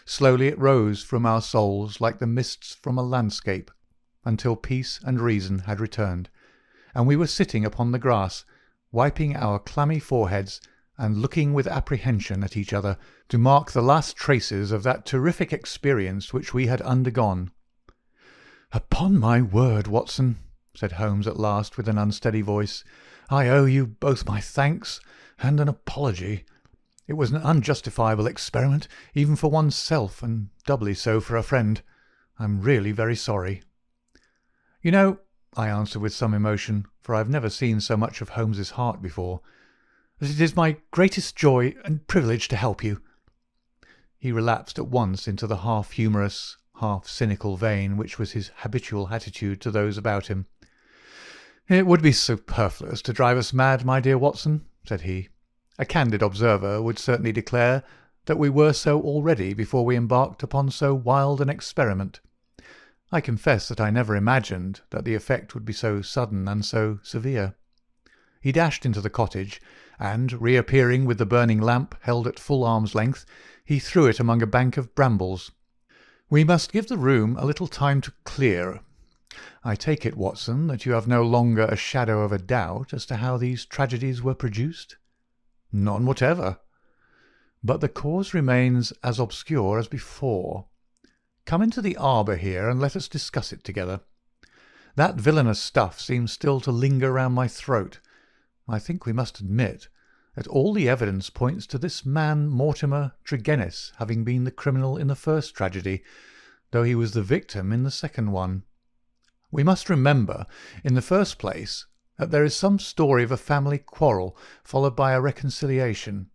Slowly it rose from our souls like the mists from a landscape, until peace and reason had returned, and we were sitting upon the grass, wiping our clammy foreheads and looking with apprehension at each other to mark the last traces of that terrific experience which we had undergone. "Upon my word, Watson," said Holmes at last with an unsteady voice, "I owe you both my thanks and an apology. It was an unjustifiable experiment, even for one's self, and doubly so for a friend. I'm really very sorry." "You know," I answered with some emotion, for I have never seen so much of Holmes's heart before, "that it is my greatest joy and privilege to help you." He relapsed at once into the half-humorous, half-cynical vein which was his habitual attitude to those about him. "It would be superfluous to drive us mad, my dear Watson," said he. "A candid observer would certainly declare that we were so already before we embarked upon so wild an experiment. I confess that I never imagined that the effect would be so sudden and so severe." He dashed into the cottage, and, reappearing with the burning lamp held at full arm's length, he threw it among a bank of brambles. "We must give the room a little time to clear. I take it, Watson, that you have no longer a shadow of a doubt as to how these tragedies were produced?" "None whatever." "But the cause remains as obscure as before. Come into the arbour here and let us discuss it together. That villainous stuff seems still to linger round my throat. I think we must admit that all the evidence points to this man Mortimer Tregennis having been the criminal in the first tragedy, though he was the victim in the second one. We must remember, in the first place, that there is some story of a family quarrel followed by a reconciliation.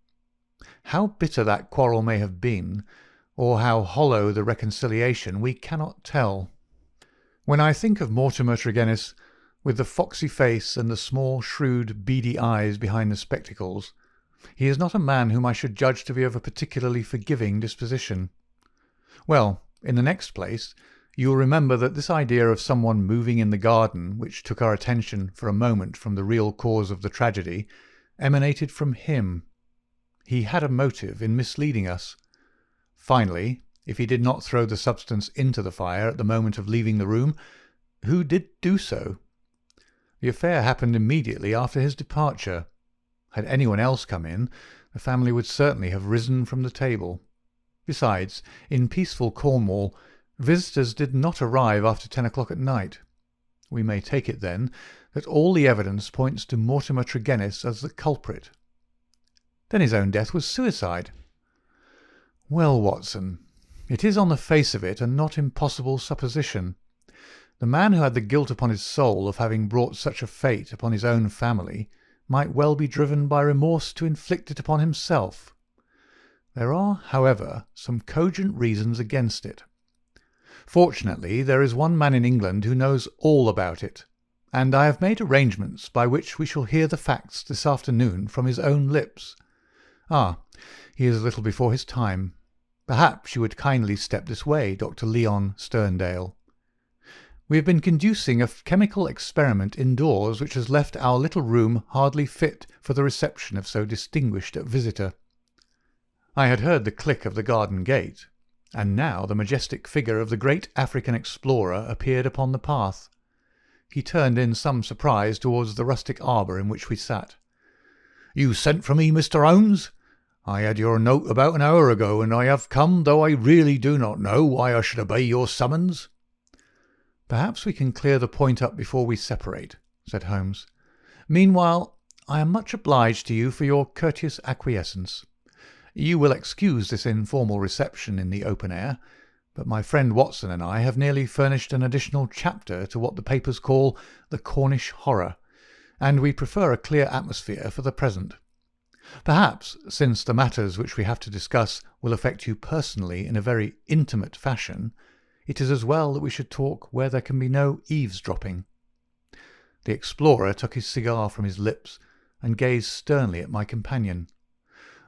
How bitter that quarrel may have been, or how hollow the reconciliation, we cannot tell. When I think of Mortimer Tregennis, with the foxy face and the small, shrewd, beady eyes behind the spectacles, he is not a man whom I should judge to be of a particularly forgiving disposition. Well, in the next place, you will remember that this idea of someone moving in the garden, which took our attention for a moment from the real cause of the tragedy, emanated from him. He had a motive in misleading us. Finally, if he did not throw the substance into the fire at the moment of leaving the room, who did do so? The affair happened immediately after his departure. Had anyone else come in, the family would certainly have risen from the table. Besides, in peaceful Cornwall, visitors did not arrive after 10 o'clock at night. We may take it, then, that all the evidence points to Mortimer Tregennis as the culprit. Then his own death was suicide. Well, Watson, it is on the face of it a not impossible supposition. The man who had the guilt upon his soul of having brought such a fate upon his own family might well be driven by remorse to inflict it upon himself. There are, however, some cogent reasons against it. Fortunately, there is one man in England who knows all about it, and I have made arrangements by which we shall hear the facts this afternoon from his own lips. Ah, he is a little before his time. Perhaps you would kindly step this way, Dr. Leon Sterndale. We have been conducting a chemical experiment indoors which has left our little room hardly fit for the reception of so distinguished a visitor. I had heard the click of the garden gate, and now the majestic figure of the great African explorer appeared upon the path. He turned in some surprise towards the rustic arbour in which we sat. "You sent for me, Mr. Holmes? I had your note about an hour ago, and I have come, though I really do not know why I should obey your summons." "Perhaps we can clear the point up before we separate," said Holmes. "Meanwhile, I am much obliged to you for your courteous acquiescence. You will excuse this informal reception in the open air, but my friend Watson and I have nearly furnished an additional chapter to what the papers call the Cornish horror, and we prefer a clear atmosphere for the present. Perhaps, since the matters which we have to discuss will affect you personally in a very intimate fashion, it is as well that we should talk where there can be no eavesdropping." The explorer took his cigar from his lips and gazed sternly at my companion.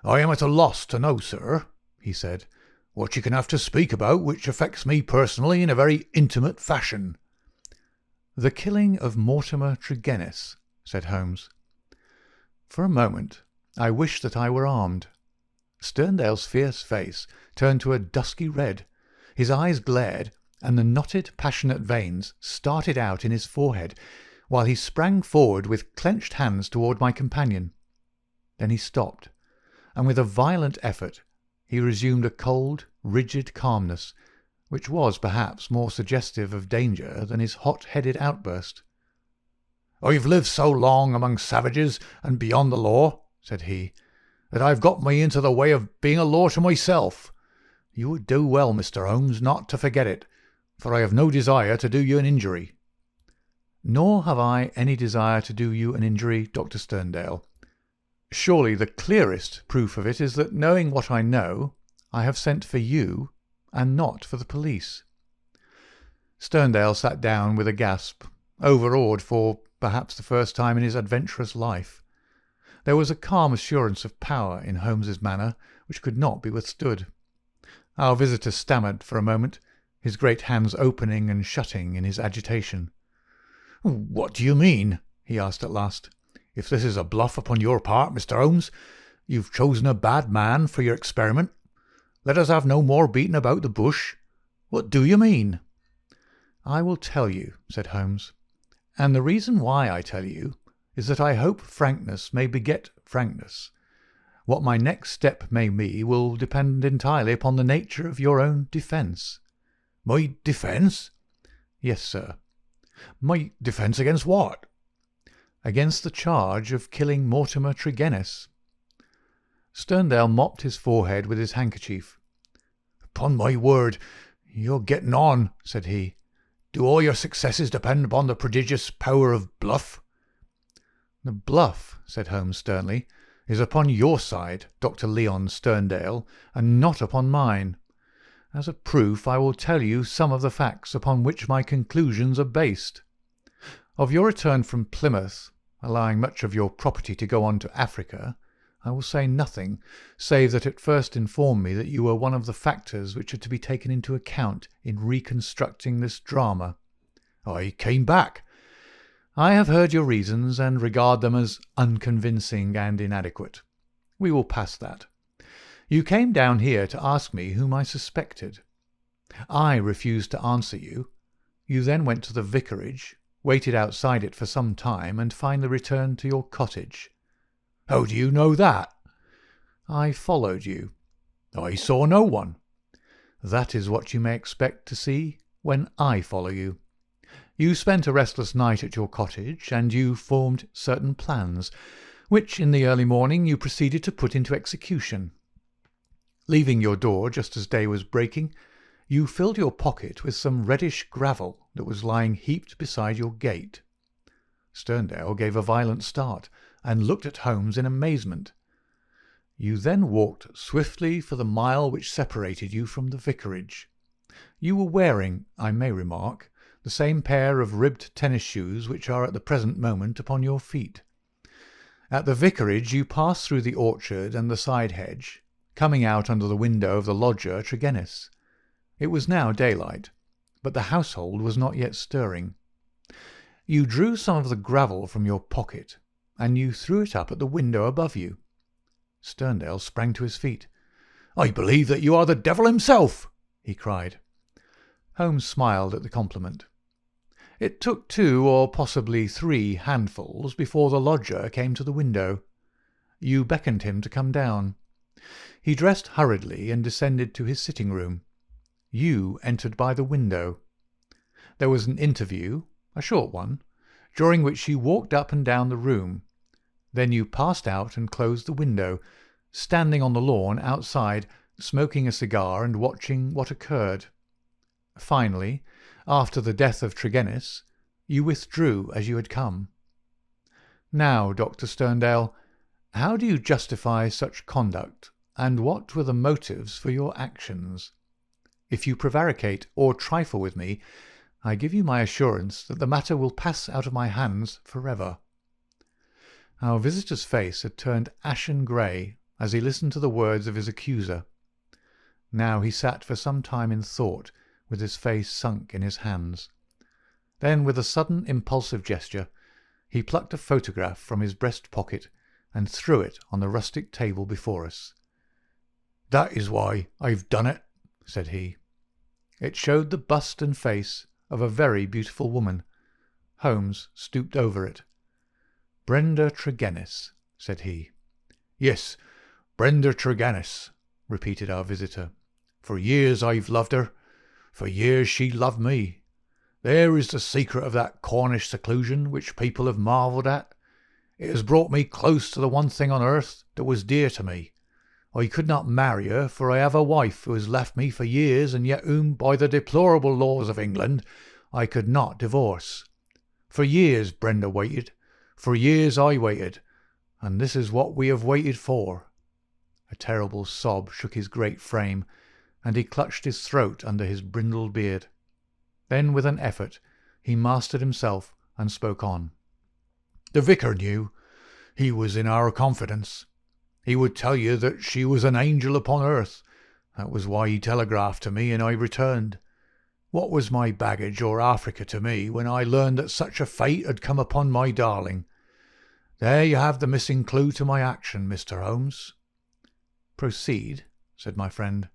"I am at a loss to know, sir," he said, "what you can have to speak about which affects me personally in a very intimate fashion." "The killing of Mortimer Tregennis," said Holmes. For a moment I wished that I were armed. Sterndale's fierce face turned to a dusky red. His eyes glared, and the knotted, passionate veins started out in his forehead, while he sprang forward with clenched hands toward my companion. Then he stopped, and with a violent effort he resumed a cold, rigid calmness, which was perhaps more suggestive of danger than his hot-headed outburst. "I've lived so long among savages and beyond the law," said he, "that I've got me into the way of being a law to myself. You would do well, Mr. Holmes, not to forget it, for I have no desire to do you an injury." "Nor have I any desire to do you an injury, Dr. Sterndale. Surely the clearest proof of it is that, knowing what I know, I have sent for you and not for the police." Sterndale sat down with a gasp, overawed for perhaps the first time in his adventurous life. There was a calm assurance of power in Holmes's manner which could not be withstood. Our visitor stammered for a moment, his great hands opening and shutting in his agitation. "What do you mean?" he asked at last. "If this is a bluff upon your part, Mr. Holmes, you've chosen a bad man for your experiment. Let us have no more beating about the bush. What do you mean?" "I will tell you," said Holmes, "and the reason why I tell you is that I hope frankness may beget frankness. What my next step may be will depend entirely upon the nature of your own defence. My defence? Yes, sir. My defence against what? Against the charge of killing Mortimer Tregennis. Sterndale mopped his forehead with his handkerchief. Upon my word, you're getting on, said he. Do all your successes depend upon the prodigious power of bluff? The bluff, said Holmes sternly, is upon your side, Dr. Leon Sterndale, and not upon mine. As a proof, I will tell you some of the facts upon which my conclusions are based. Of your return from Plymouth, allowing much of your property to go on to Africa, I will say nothing, save that it first informed me that you were one of the factors which are to be taken into account in reconstructing this drama. I came back. I have heard your reasons and regard them as unconvincing and inadequate. We will pass that. You came down here to ask me whom I suspected. I refused to answer you. You then went to the vicarage, waited outside it for some time, and finally returned to your cottage. How do you know that? I followed you. I saw no one. That is what you may expect to see when I follow you. You spent a restless night at your cottage, and you formed certain plans, which in the early morning you proceeded to put into execution. Leaving your door just as day was breaking, you filled your pocket with some reddish gravel that was lying heaped beside your gate. Sterndale gave a violent start, and looked at Holmes in amazement. You then walked swiftly for the mile which separated you from the vicarage. You were wearing, I may remark, the same pair of ribbed tennis shoes which are at the present moment upon your feet. At the vicarage you passed through the orchard and the side hedge, coming out under the window of the lodger Tregennis. It was now daylight, but the household was not yet stirring. You drew some of the gravel from your pocket, and you threw it up at the window above you. Sterndale sprang to his feet. I believe that you are the devil himself, he cried. Holmes smiled at the compliment. It took 2 or possibly 3 handfuls before the lodger came to the window. You beckoned him to come down. He dressed hurriedly and descended to his sitting-room. You entered by the window. There was an interview, a short one, during which you walked up and down the room. Then you passed out and closed the window, standing on the lawn outside, smoking a cigar and watching what occurred. Finally, after the death of Tregennis, you withdrew as you had come. Now, Dr. Sterndale, how do you justify such conduct, and what were the motives for your actions? If you prevaricate or trifle with me, I give you my assurance that the matter will pass out of my hands forever. Our visitor's face had turned ashen grey as he listened to the words of his accuser. Now he sat for some time in thought, with his face sunk in his hands. Then, with a sudden impulsive gesture, he plucked a photograph from his breast pocket and threw it on the rustic table before us. That is why I've done it, said he. It showed the bust and face of a very beautiful woman. Holmes stooped over it. Brenda Tregennis, said he. Yes, Brenda Tregennis, repeated our visitor. For years I've loved her. For years she loved me. There is the secret of that Cornish seclusion which people have marvelled at. It has brought me close to the one thing on earth that was dear to me. I could not marry her, for I have a wife who has left me for years, and yet whom, by the deplorable laws of England, I could not divorce. For years Brenda waited. For years I waited, and this is what we have waited for. A terrible sob shook his great frame, and he clutched his throat under his brindled beard. Then, with an effort, he mastered himself and spoke on. The vicar knew. He was in our confidence. He would tell you that she was an angel upon earth. That was why he telegraphed to me, and I returned. What was my baggage or Africa to me when I learned that such a fate had come upon my darling? There you have the missing clue to my action, Mr. Holmes. Proceed, said my friend.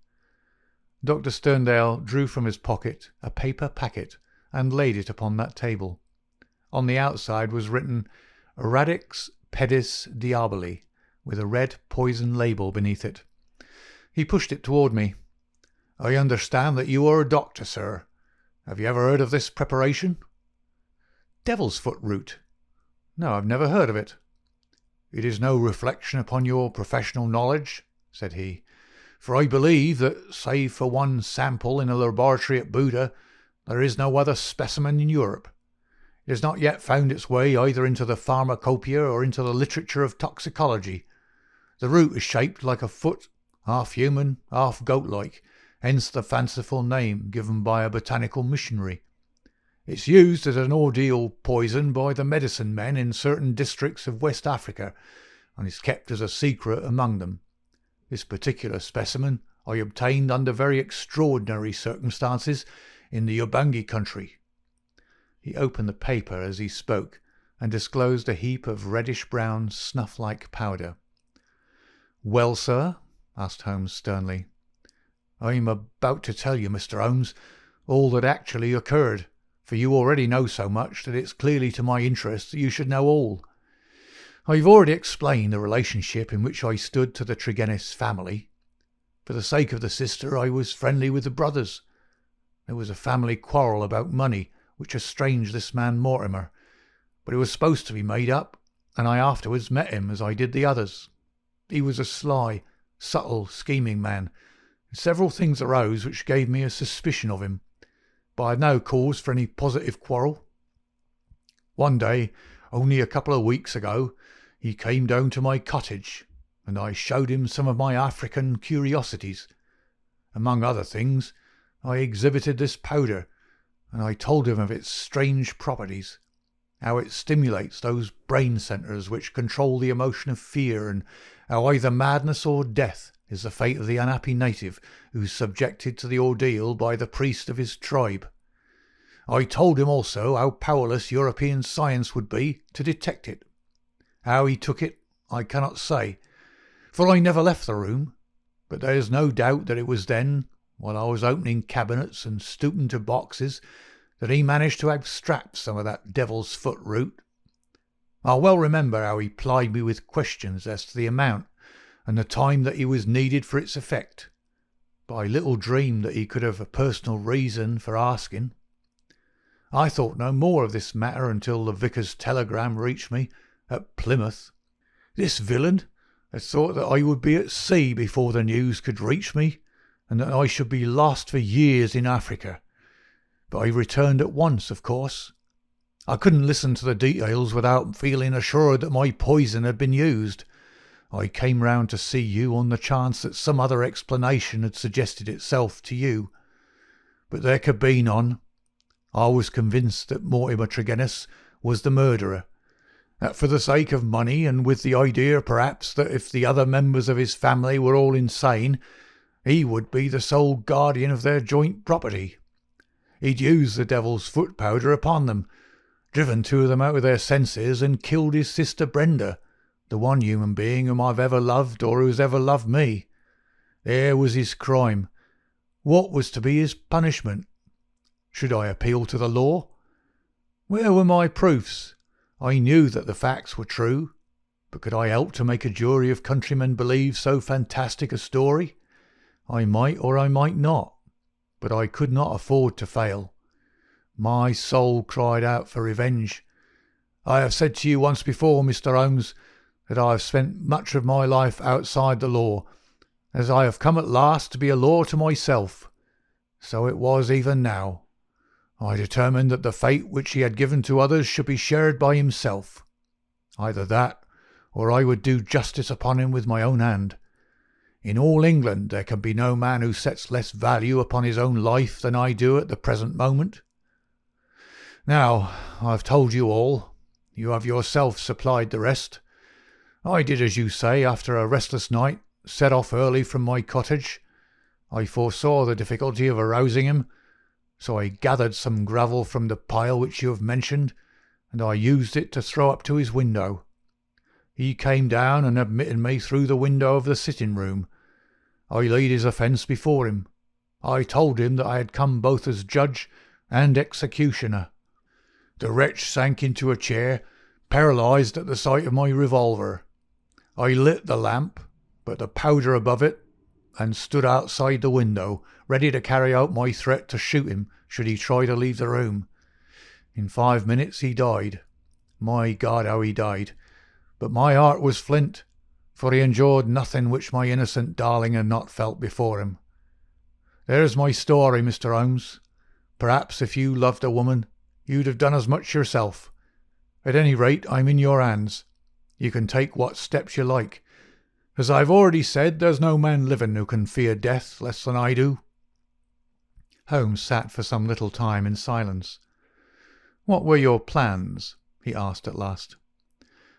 Dr. Sterndale drew from his pocket a paper packet and laid it upon that table. On the outside was written Radix Pedis Diaboli, with a red poison label beneath it. He pushed it toward me. I understand that you are a doctor, sir. Have you ever heard of this preparation? Devil's foot root? No, I've never heard of it. It is no reflection upon your professional knowledge, said he, for I believe that, save for one sample in a laboratory at Buda, there is no other specimen in Europe. It has not yet found its way either into the pharmacopoeia or into the literature of toxicology. The root is shaped like a foot, half human, half goat-like, hence the fanciful name given by a botanical missionary. It's used as an ordeal poison by the medicine men in certain districts of West Africa, and is kept as a secret among them. This particular specimen I obtained under very extraordinary circumstances in the Ubangi country. He opened the paper as he spoke, and disclosed a heap of reddish-brown, snuff-like powder. "Well, sir?" asked Holmes sternly. "I'm about to tell you, Mr. Holmes, all that actually occurred, for you already know so much that it's clearly to my interest that you should know all. I've already explained the relationship in which I stood to the Tregennis family. For the sake of the sister, I was friendly with the brothers. There was a family quarrel about money which estranged this man Mortimer, but it was supposed to be made up, and I afterwards met him as I did the others. He was a sly, subtle, scheming man. Several things arose which gave me a suspicion of him, but I had no cause for any positive quarrel. One day, only a couple of weeks ago, he came down to my cottage, and I showed him some of my African curiosities. Among other things, I exhibited this powder, and I told him of its strange properties, how it stimulates those brain centres which control the emotion of fear, and how either madness or death is the fate of the unhappy native who is subjected to the ordeal by the priest of his tribe. I told him also how powerless European science would be to detect it. How he took it, I cannot say, for I never left the room, but there is no doubt that it was then, while I was opening cabinets and stooping to boxes, that he managed to abstract some of that devil's foot root. I well remember how he plied me with questions as to the amount and the time that he was needed for its effect, but I little dreamed that he could have a personal reason for asking. I thought no more of this matter until the vicar's telegram reached me at Plymouth. This villain had thought that I would be at sea before the news could reach me, and that I should be lost for years in Africa. But I returned at once, of course. I couldn't listen to the details without feeling assured that my poison had been used. I came round to see you on the chance that some other explanation had suggested itself to you. But there could be none. I was convinced that Mortimer Tregennis was the murderer, that for the sake of money, and with the idea perhaps that if the other members of his family were all insane, he would be the sole guardian of their joint property. He'd used the devil's foot powder upon them, driven two of them out of their senses, and killed his sister Brenda, the one human being whom I've ever loved or who has ever loved me. There was his crime. What was to be his punishment? Should I appeal to the law? Where were my proofs? I knew that the facts were true, but could I help to make a jury of countrymen believe so fantastic a story? I might or I might not, but I could not afford to fail. My soul cried out for revenge. I have said to you once before, Mr. Holmes, that I have spent much of my life outside the law, as I have come at last to be a law to myself. So it was even now. I determined that the fate which he had given to others should be shared by himself. Either that, or I would do justice upon him with my own hand. In all England there can be no man who sets less value upon his own life than I do at the present moment. Now, I have told you all. You have yourself supplied the rest. I did as you say after a restless night, set off early from my cottage. I foresaw the difficulty of arousing him, so I gathered some gravel from the pile which you have mentioned, and I used it to throw up to his window. He came down and admitted me through the window of the sitting-room. I laid his offence before him. I told him that I had come both as judge and executioner. The wretch sank into a chair, paralysed at the sight of my revolver. I lit the lamp, but the powder above it, and stood outside the window, ready to carry out my threat to shoot him should he try to leave the room. In 5 minutes he died. My God, how he died! But my heart was flint, for he endured nothing which my innocent darling had not felt before him. There's my story, Mr. Holmes. Perhaps if you loved a woman, you'd have done as much yourself. At any rate, I'm in your hands. You can take what steps you like. As I've already said, there's no man living who can fear death less than I do." Holmes sat for some little time in silence. "What were your plans?" he asked at last.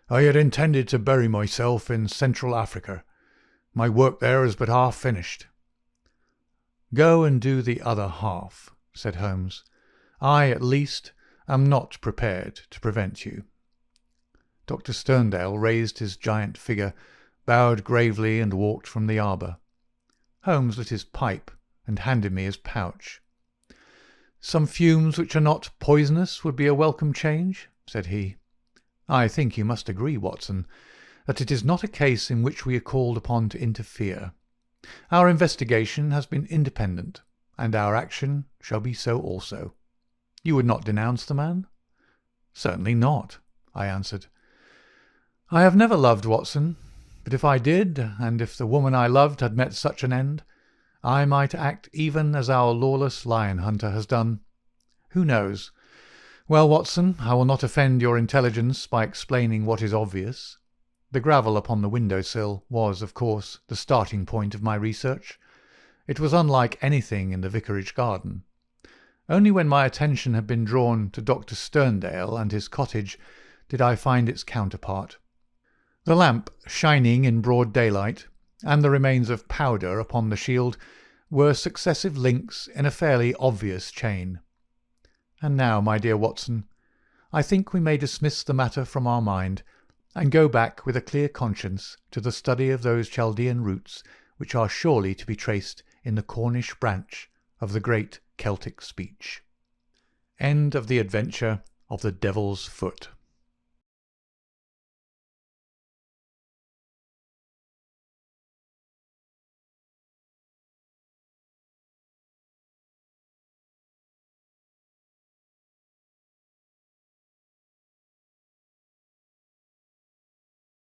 "I had intended to bury myself in Central Africa. My work there is but half finished." "Go and do the other half," said Holmes. "I, at least, am not prepared to prevent you." Dr. Sterndale raised his giant figure, bowed gravely, and walked from the arbour. Holmes lit his pipe and handed me his pouch. "Some fumes which are not poisonous would be a welcome change," said he. "I think you must agree, Watson, that it is not a case in which we are called upon to interfere. Our investigation has been independent, and our action shall be so also. You would not denounce the man?" "Certainly not," I answered. "I have never loved, Watson, but if I did, and if the woman I loved had met such an end, I might act even as our lawless lion hunter has done. Who knows? Well, Watson, I will not offend your intelligence by explaining what is obvious. The gravel upon the window-sill was, of course, the starting point of my research. It was unlike anything in the vicarage garden. Only when my attention had been drawn to Dr. Sterndale and his cottage did I find its counterpart. The lamp, shining in broad daylight, and the remains of powder upon the shield were successive links in a fairly obvious chain. And now, my dear Watson, I think we may dismiss the matter from our mind and go back with a clear conscience to the study of those Chaldean roots which are surely to be traced in the Cornish branch of the great Celtic speech. End of the adventure of the Devil's Foot.